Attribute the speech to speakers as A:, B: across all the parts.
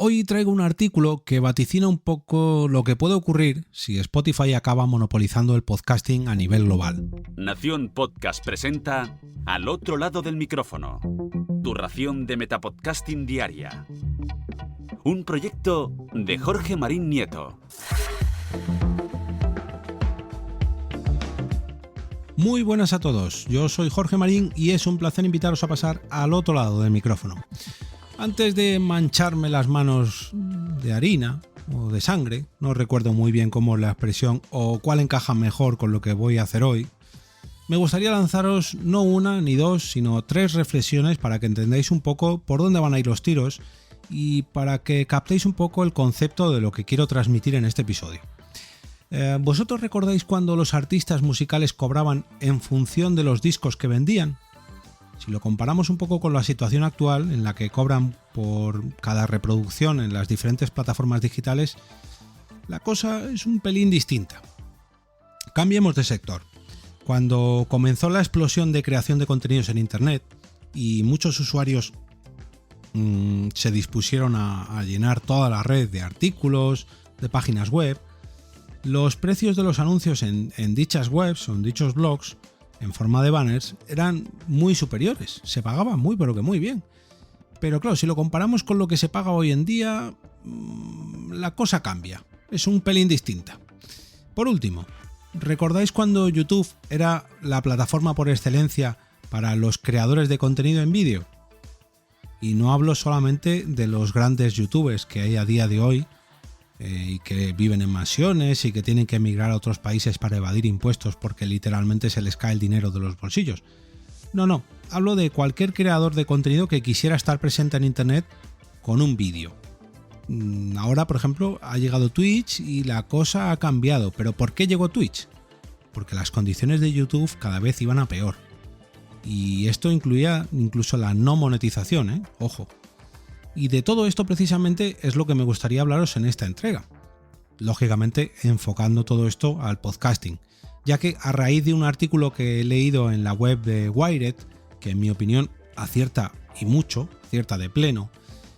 A: Hoy traigo un artículo que vaticina un poco lo que puede ocurrir si Spotify acaba monopolizando el podcasting a nivel global.
B: Nación Podcast presenta Al otro lado del micrófono, tu ración de metapodcasting diaria. Un proyecto de Jorge Marín Nieto.
A: Muy buenas a todos, yo soy Jorge Marín y es un placer invitaros a pasar al otro lado del micrófono. Antes de mancharme las manos de harina o de sangre, no recuerdo muy bien cómo es la expresión o cuál encaja mejor con lo que voy a hacer hoy, me gustaría lanzaros no una ni dos, sino 3 reflexiones para que entendáis un poco por dónde van a ir los tiros y para que captéis un poco el concepto de lo que quiero transmitir en este episodio. ¿Vosotros recordáis cuando los artistas musicales cobraban en función de los discos que vendían? Si lo comparamos un poco con la situación actual, en la que cobran por cada reproducción en las diferentes plataformas digitales, la cosa es un pelín distinta. Cambiemos de sector. Cuando comenzó la explosión de creación de contenidos en Internet y muchos usuarios se dispusieron a llenar toda la red de artículos, de páginas web, los precios de los anuncios en dichas webs o en dichos blogs en forma de banners eran muy superiores, se pagaba muy pero que muy bien. Pero claro, si lo comparamos con lo que se paga hoy en día, la cosa cambia, es un pelín distinta. Por último, ¿recordáis cuando YouTube era la plataforma por excelencia para los creadores de contenido en vídeo? Y no hablo solamente de los grandes youtubers que hay a día de hoy, y que viven en mansiones y que tienen que emigrar a otros países para evadir impuestos porque literalmente se les cae el dinero de los bolsillos. No, hablo de cualquier creador de contenido que quisiera estar presente en Internet con un vídeo. Ahora, por ejemplo, ha llegado Twitch y la cosa ha cambiado. ¿Pero por qué llegó Twitch? Porque las condiciones de YouTube cada vez iban a peor. Y esto incluía incluso la no monetización, ojo. Y de todo esto precisamente es lo que me gustaría hablaros en esta entrega. Lógicamente enfocando todo esto al podcasting, ya que a raíz de un artículo que he leído en la web de Wired, que en mi opinión acierta y mucho, acierta de pleno,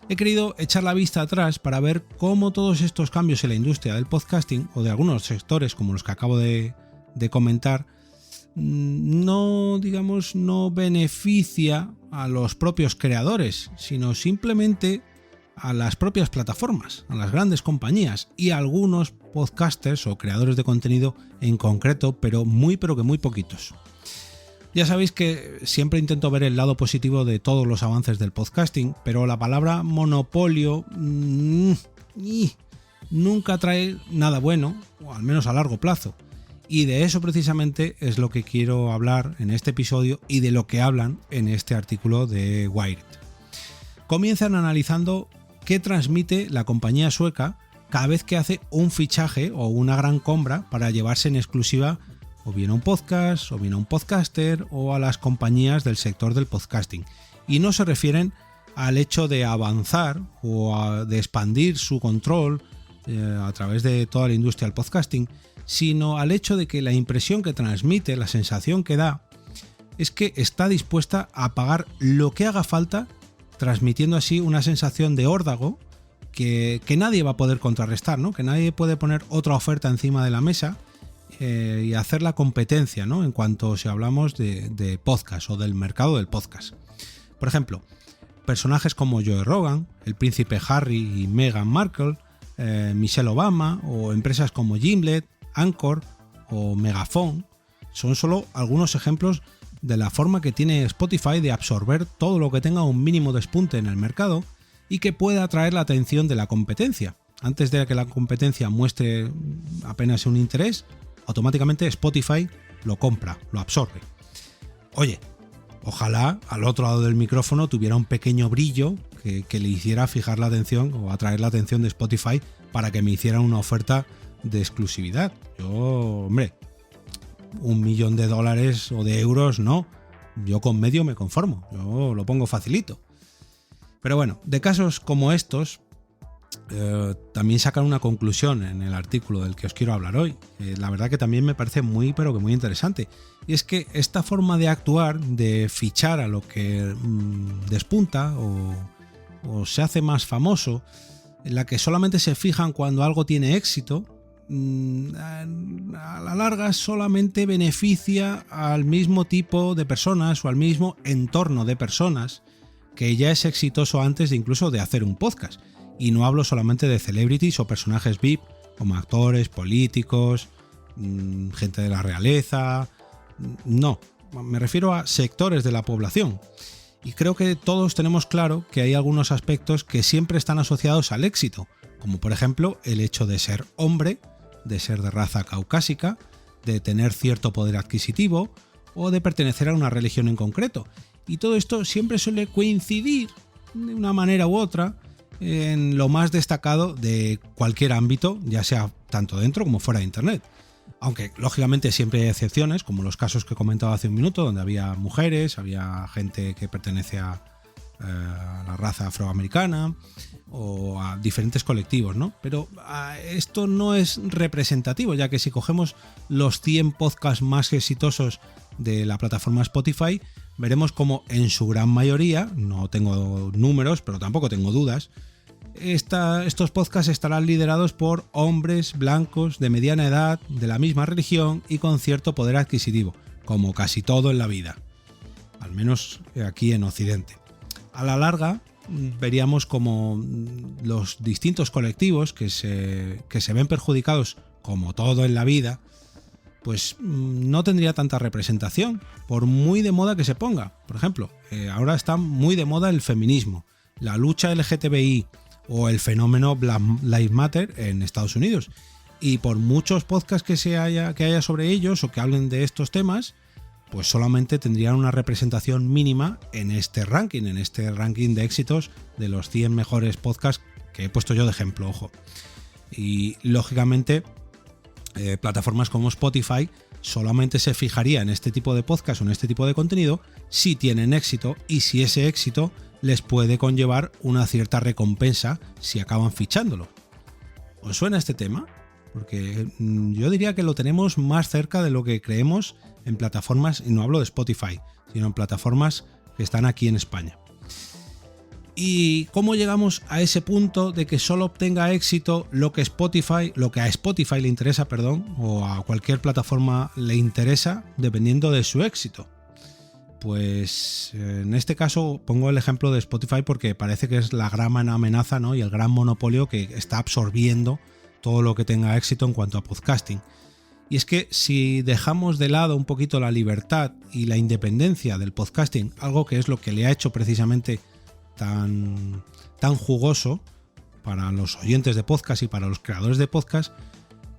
A: he querido echar la vista atrás para ver cómo todos estos cambios en la industria del podcasting o de algunos sectores como los que acabo de comentar no beneficia a los propios creadores, sino simplemente a las propias plataformas, a las grandes compañías y a algunos podcasters o creadores de contenido en concreto, pero que muy poquitos. Ya sabéis que siempre intento ver el lado positivo de todos los avances del podcasting, pero la palabra monopolio nunca trae nada bueno, o al menos a largo plazo. Y de eso precisamente es lo que quiero hablar en este episodio y de lo que hablan en este artículo de Wired. Comienzan analizando qué transmite la compañía sueca cada vez que hace un fichaje o una gran compra para llevarse en exclusiva o bien a un podcast, o bien a un podcaster o a las compañías del sector del podcasting. Y no se refieren al hecho de avanzar o de expandir su control a través de toda la industria del podcasting, sino al hecho de que la impresión que transmite, la sensación que da, es que está dispuesta a pagar lo que haga falta, transmitiendo así una sensación de órdago que nadie va a poder contrarrestar, ¿no? Que nadie puede poner otra oferta encima de la mesa y hacer la competencia, ¿no? En cuanto si hablamos de podcast o del mercado del podcast. Por ejemplo, personajes como Joe Rogan, el príncipe Harry y Meghan Markle, Michelle Obama o empresas como Gimlet, Anchor o Megaphone son solo algunos ejemplos de la forma que tiene Spotify de absorber todo lo que tenga un mínimo despunte en el mercado y que pueda atraer la atención de la competencia. Antes de que la competencia muestre apenas un interés, automáticamente Spotify lo compra, lo absorbe. Oye, ojalá al otro lado del micrófono tuviera un pequeño brillo que le hiciera fijar la atención o atraer la atención de Spotify para que me hicieran una oferta de exclusividad. Yo, hombre, $1.000.000 o de euros no, yo con medio me conformo, yo lo pongo facilito. Pero bueno, de casos como estos también sacan una conclusión en el artículo del que os quiero hablar hoy. La verdad que también me parece muy interesante, y es que esta forma de actuar, de fichar a lo que despunta o se hace más famoso, en la que solamente se fijan cuando algo tiene éxito, a la larga solamente beneficia al mismo tipo de personas o al mismo entorno de personas que ya es exitoso antes de incluso de hacer un podcast. Y no hablo solamente de celebrities o personajes VIP como actores, políticos, gente de la realeza. No, me refiero a sectores de la población. Y creo que todos tenemos claro que hay algunos aspectos que siempre están asociados al éxito, como por ejemplo el hecho de ser hombre, de ser de raza caucásica, de tener cierto poder adquisitivo o de pertenecer a una religión en concreto. Y todo esto siempre suele coincidir de una manera u otra en lo más destacado de cualquier ámbito, ya sea tanto dentro como fuera de Internet. Aunque lógicamente siempre hay excepciones, como los casos que he comentado hace un minuto, donde había mujeres, había gente que pertenece a la raza afroamericana o a diferentes colectivos, ¿no? Pero esto no es representativo, ya que si cogemos los 100 podcasts más exitosos de la plataforma Spotify, veremos como en su gran mayoría, no tengo números, pero tampoco tengo dudas, estos podcasts estarán liderados por hombres blancos de mediana edad, de la misma religión y con cierto poder adquisitivo, como casi todo en la vida, al menos aquí en Occidente. A la larga veríamos como los distintos colectivos que se ven perjudicados, como todo en la vida, pues no tendría tanta representación, por muy de moda que se ponga. Por ejemplo, ahora está muy de moda el feminismo, la lucha LGTBI o el fenómeno Black Lives Matter en Estados Unidos. Y por muchos podcasts que haya sobre ellos o que hablen de estos temas, pues solamente tendrían una representación mínima en este ranking de éxitos de los 100 mejores podcasts que he puesto yo de ejemplo, ojo. Y lógicamente plataformas como Spotify solamente se fijaría en este tipo de podcast o en este tipo de contenido si tienen éxito y si ese éxito les puede conllevar una cierta recompensa si acaban fichándolo. ¿Os suena este tema? Porque yo diría que lo tenemos más cerca de lo que creemos en plataformas, y no hablo de Spotify, sino en plataformas que están aquí en España. ¿Y cómo llegamos a ese punto de que solo obtenga éxito lo que a Spotify le interesa, o a cualquier plataforma le interesa, dependiendo de su éxito? Pues en este caso pongo el ejemplo de Spotify porque parece que es la gran amenaza, ¿no? Y el gran monopolio que está absorbiendo todo lo que tenga éxito en cuanto a podcasting. Y es que si dejamos de lado un poquito la libertad y la independencia del podcasting, algo que es lo que le ha hecho precisamente tan jugoso para los oyentes de podcast y para los creadores de podcast,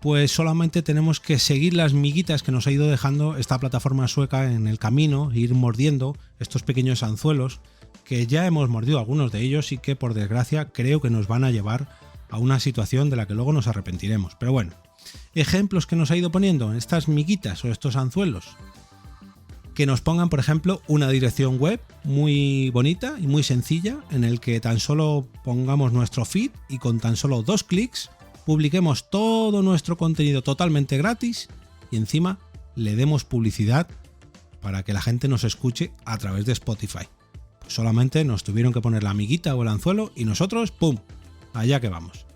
A: pues solamente tenemos que seguir las miguitas que nos ha ido dejando esta plataforma sueca en el camino, ir mordiendo estos pequeños anzuelos que ya hemos mordido algunos de ellos y que por desgracia creo que nos van a llevar a una situación de la que luego nos arrepentiremos. Pero bueno, ejemplos que nos ha ido poniendo en estas miguitas o estos anzuelos. Que nos pongan, por ejemplo, una dirección web muy bonita y muy sencilla en el que tan solo pongamos nuestro feed y con tan solo 2 clics publiquemos todo nuestro contenido totalmente gratis y encima le demos publicidad para que la gente nos escuche a través de Spotify. Pues solamente nos tuvieron que poner la amiguita o el anzuelo y nosotros, ¡pum!, allá que vamos.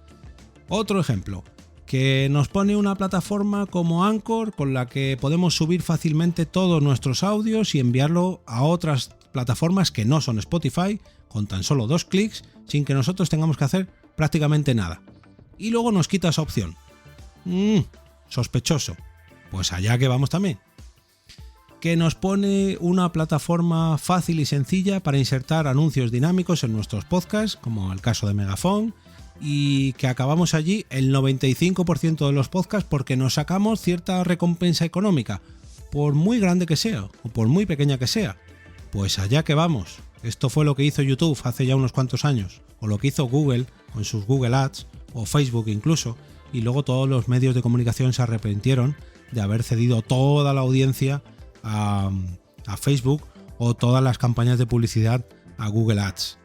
A: Otro ejemplo, que nos pone una plataforma como Anchor con la que podemos subir fácilmente todos nuestros audios y enviarlo a otras plataformas que no son Spotify con tan solo 2 clics sin que nosotros tengamos que hacer prácticamente nada. Y luego nos quita esa opción. Sospechoso. Pues allá que vamos también. Que nos pone una plataforma fácil y sencilla para insertar anuncios dinámicos en nuestros podcasts, como el caso de Megafon, y que acabamos allí el 95% de los podcasts porque nos sacamos cierta recompensa económica, por muy grande que sea o por muy pequeña que sea. Pues allá que vamos. Esto fue lo que hizo YouTube hace ya unos cuantos años, o lo que hizo Google con sus Google Ads, o Facebook incluso, y luego todos los medios de comunicación se arrepintieron de haber cedido toda la audiencia a Facebook o todas las campañas de publicidad a Google Ads.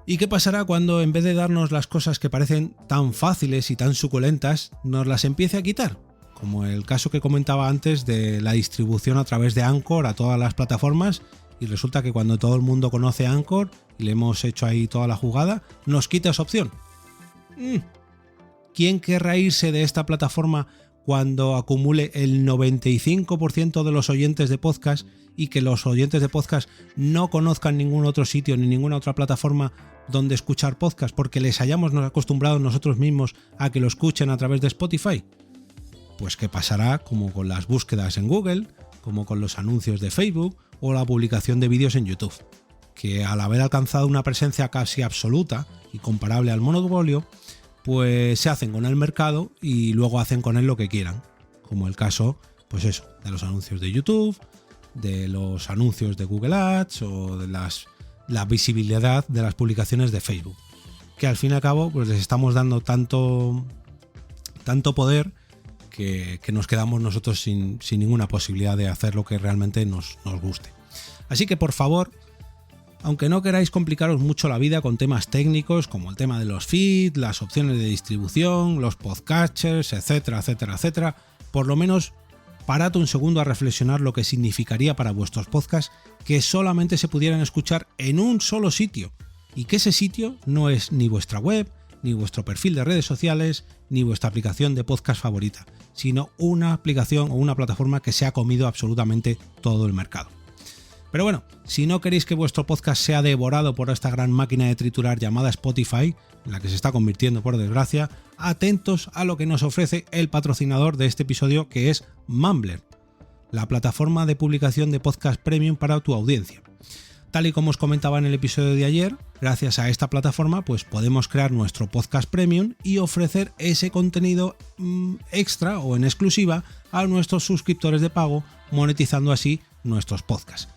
A: ¿Y qué pasará cuando en vez de darnos las cosas que parecen tan fáciles y tan suculentas, nos las empiece a quitar? Como el caso que comentaba antes de la distribución a través de Anchor a todas las plataformas, y resulta que cuando todo el mundo conoce Anchor y le hemos hecho ahí toda la jugada, nos quita esa opción. ¿Quién querrá irse de esta plataforma cuando acumule el 95% de los oyentes de podcast y que los oyentes de podcast no conozcan ningún otro sitio ni ninguna otra plataforma donde escuchar podcast porque les hayamos acostumbrado nosotros mismos a que lo escuchen a través de Spotify? Pues que pasará como con las búsquedas en Google, como con los anuncios de Facebook o la publicación de vídeos en YouTube, que al haber alcanzado una presencia casi absoluta y comparable al monopolio, pues se hacen con el mercado y luego hacen con él lo que quieran, como el caso, pues eso, de los anuncios de YouTube, de los anuncios de Google Ads o de la visibilidad de las publicaciones de Facebook, que al fin y al cabo pues les estamos dando tanto poder que nos quedamos nosotros sin ninguna posibilidad de hacer lo que realmente nos guste. Así que por favor, aunque no queráis complicaros mucho la vida con temas técnicos como el tema de los feeds, las opciones de distribución, los podcatchers, etcétera, etcétera, etcétera, por lo menos parad un segundo a reflexionar lo que significaría para vuestros podcasts que solamente se pudieran escuchar en un solo sitio, y que ese sitio no es ni vuestra web, ni vuestro perfil de redes sociales, ni vuestra aplicación de podcast favorita, sino una aplicación o una plataforma que se ha comido absolutamente todo el mercado. Pero bueno, si no queréis que vuestro podcast sea devorado por esta gran máquina de triturar llamada Spotify, en la que se está convirtiendo por desgracia, atentos a lo que nos ofrece el patrocinador de este episodio, que es Mumbler, la plataforma de publicación de podcast premium para tu audiencia. Tal y como os comentaba en el episodio de ayer, gracias a esta plataforma pues podemos crear nuestro podcast premium y ofrecer ese contenido extra o en exclusiva a nuestros suscriptores de pago, monetizando así nuestros podcasts.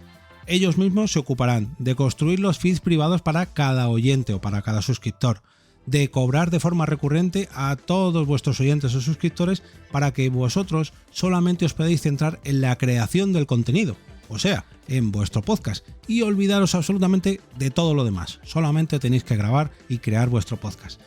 A: Ellos mismos se ocuparán de construir los feeds privados para cada oyente o para cada suscriptor, de cobrar de forma recurrente a todos vuestros oyentes o suscriptores para que vosotros solamente os podáis centrar en la creación del contenido, o sea, en vuestro podcast, y olvidaros absolutamente de todo lo demás. Solamente tenéis que grabar y crear vuestro podcast.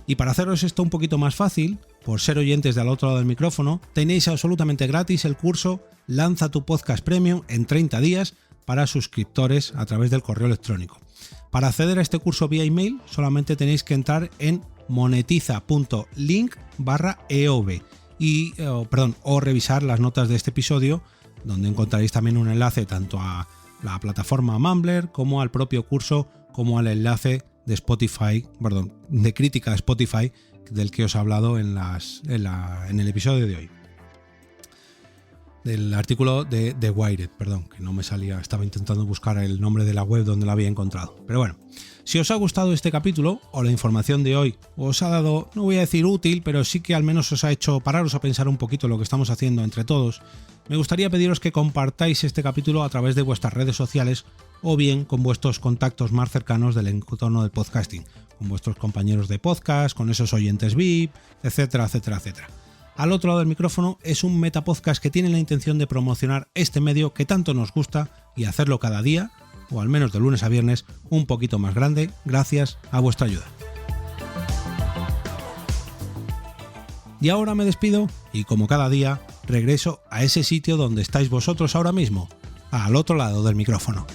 A: Y para haceros esto un poquito más fácil, por ser oyentes de al otro lado del micrófono, tenéis absolutamente gratis el curso Lanza tu podcast premium en 30 días para suscriptores a través del correo electrónico. Para acceder a este curso vía email solamente tenéis que entrar en monetiza.link/eov o revisar las notas de este episodio, donde encontraréis también un enlace tanto a la plataforma Mumbler como al propio curso, como al enlace de de crítica a Spotify del que os he hablado en el episodio de hoy. Del artículo de Wired, que no me salía, estaba intentando buscar el nombre de la web donde la había encontrado. Pero bueno, si os ha gustado este capítulo o la información de hoy os ha dado, no voy a decir útil, pero sí que al menos os ha hecho pararos a pensar un poquito lo que estamos haciendo entre todos, me gustaría pediros que compartáis este capítulo a través de vuestras redes sociales o bien con vuestros contactos más cercanos del entorno del podcasting, con vuestros compañeros de podcast, con esos oyentes VIP, etcétera, etcétera, etcétera. Al otro lado del micrófono es un metapodcast que tiene la intención de promocionar este medio que tanto nos gusta y hacerlo cada día, o al menos de lunes a viernes, un poquito más grande, gracias a vuestra ayuda. Y ahora me despido y como cada día regreso a ese sitio donde estáis vosotros ahora mismo, al otro lado del micrófono.